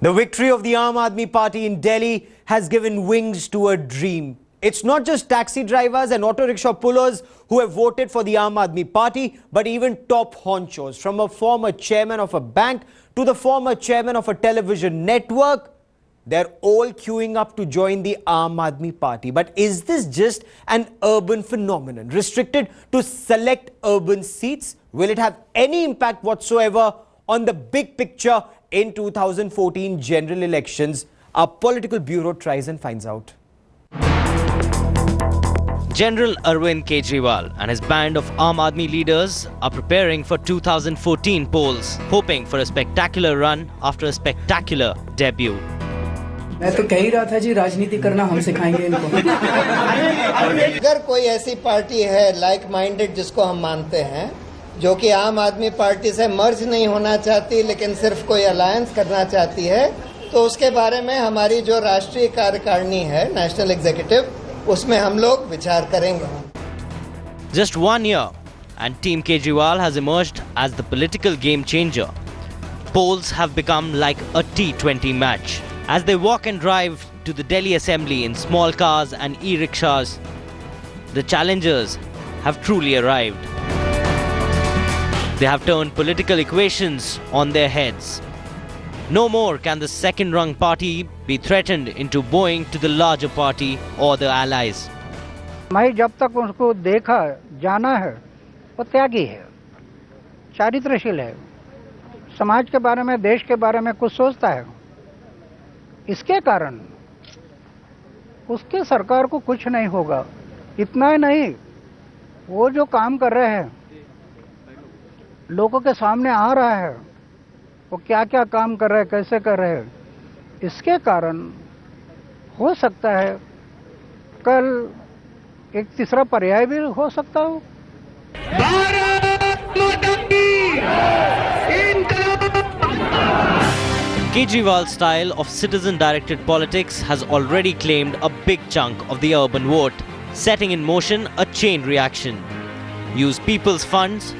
The victory of the Aam Aadmi Party in Delhi has given wings to a dream. It's not just taxi drivers and auto rickshaw pullers who have voted for the Aam Aadmi Party, but even top honchos, from a former chairman of a bank to the former chairman of a television network. They're all queuing up to join the Aam Aadmi Party. But is this just an urban phenomenon restricted to select urban seats? Will it have any impact whatsoever on the big picture in 2014 general elections? Our political bureau tries and finds out. General Arvind Kejriwal and his band of Aam Aadmi leaders are preparing for 2014 polls, hoping for a spectacular run after a spectacular debut. मैं तो कह ही रहा था जी राजनीति करना हम सिखाएंगे इनको। अगर कोई ऐसी पार्टी है लाइक माइंडेड जिसको हम मानते हैं, जो कि आम आदमी पार्टी से मर्ज नहीं होना चाहती लेकिन सिर्फ कोई अलायंस करना चाहती है, तो उसके बारे में हमारी जो राष्ट्रीय कार्यकारिणी है, नेशनल एग्जीक्यूटिव, उसमें हम लोग विचार करेंगे। Just 1 year and Team Kejriwal has emerged as the political game changer. Polls have become like a T20 match. As they walk and drive to the Delhi Assembly in small cars and e-rickshaws, the challengers have truly arrived. They have turned political equations on their heads. No more can the second-rung party be threatened into bowing to the larger party or the allies. मैं जब तक उसको देखा, जाना है, वो त्यागी है, चारित्रशील है, समाज के बारे में, देश के बारे में कुछ सोचता है। इसके कारण उसके सरकार को कुछ नहीं होगा। इतना ही नहीं, वो जो काम कर रहे हैं, लोगों के सामने आ रहा है, वो क्या क्या काम कर रहे हैं, कैसे कर रहे हैं, इसके कारण हो सकता है कल एक तीसरा पर्याय भी हो सकता हो। Kejriwal's style of citizen-directed politics has already claimed a big chunk of the urban vote, setting in motion a chain reaction. Use people's funds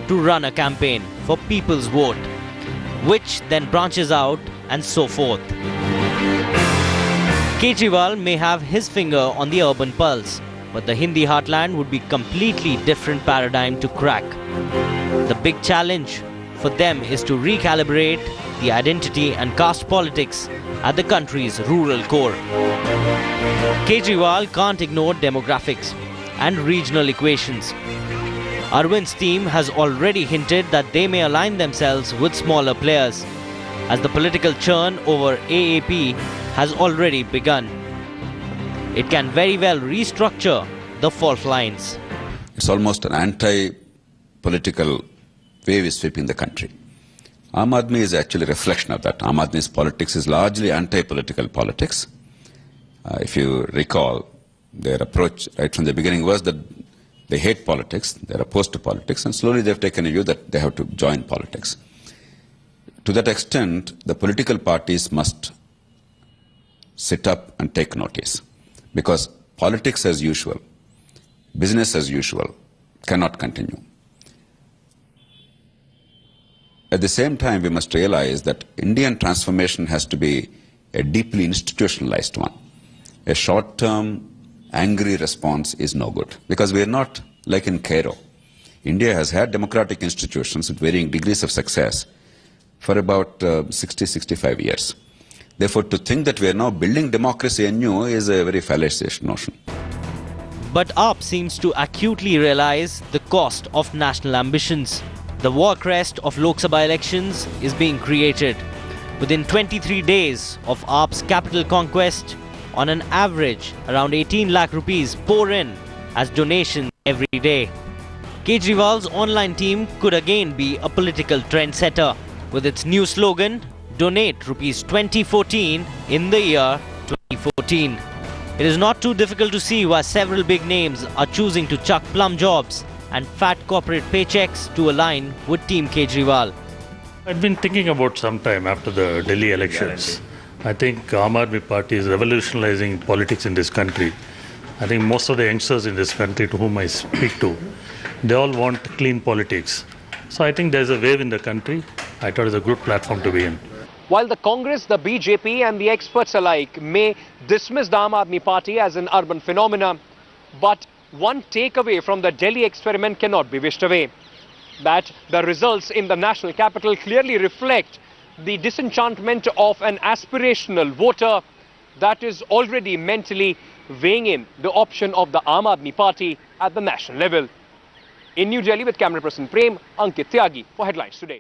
to run a campaign for people's vote, which then branches out and so forth. Kejriwal may have his finger on the urban pulse, but the Hindi heartland would be a completely different paradigm to crack. The big challenge for them is to recalibrate the identity and caste politics at the country's rural core. Kejriwal can't ignore demographics and regional equations. Arvind's team has already hinted that they may align themselves with smaller players, as the political churn over AAP has already begun. It can very well restructure the fault lines. It's almost an anti-political wave is sweeping the country. Aam Aadmi is actually a reflection of that. Aam Aadmi's politics is largely anti-political politics. If you recall, their approach right from the beginning was that they hate politics, they're opposed to politics, and slowly they've taken a view that they have to join politics. To that extent, the political parties must sit up and take notice, because politics as usual, business as usual, cannot continue. At the same time, we must realize that Indian transformation has to be a deeply institutionalized one. A short-term, angry response is no good, because we are not like in Cairo. India has had democratic institutions with varying degrees of success for about 60-65 years. Therefore, to think that we are now building democracy anew is a very fallacious notion. But AAP seems to acutely realize the cost of national ambitions. The war crest of Lok Sabha elections is being created. Within 23 days of AAP's capital conquest, on an average, around 18 lakh rupees pour in as donations every day. Kejriwal's online team could again be a political trendsetter with its new slogan, Donate Rupees 2014 in the year 2014. It is not too difficult to see why several big names are choosing to chuck plum jobs and fat corporate paychecks to align with Team Kejriwal. I've been thinking about some time after the Delhi elections. I think Aam Aadmi Party is revolutionizing politics in this country. I think most of the youngsters in this country to whom I speak to, they all want clean politics. So I think there's a wave in the country. I thought it's a good platform to be in. While the Congress, the BJP and the experts alike may dismiss the Aam Aadmi Party as an urban phenomenon, but one takeaway from the Delhi experiment cannot be wished away. That the results in the national capital clearly reflect the disenchantment of an aspirational voter that is already mentally weighing in the option of the Aam Aadmi Party at the national level. In New Delhi with camera person Prem, Ankit Tyagi for Headlines Today.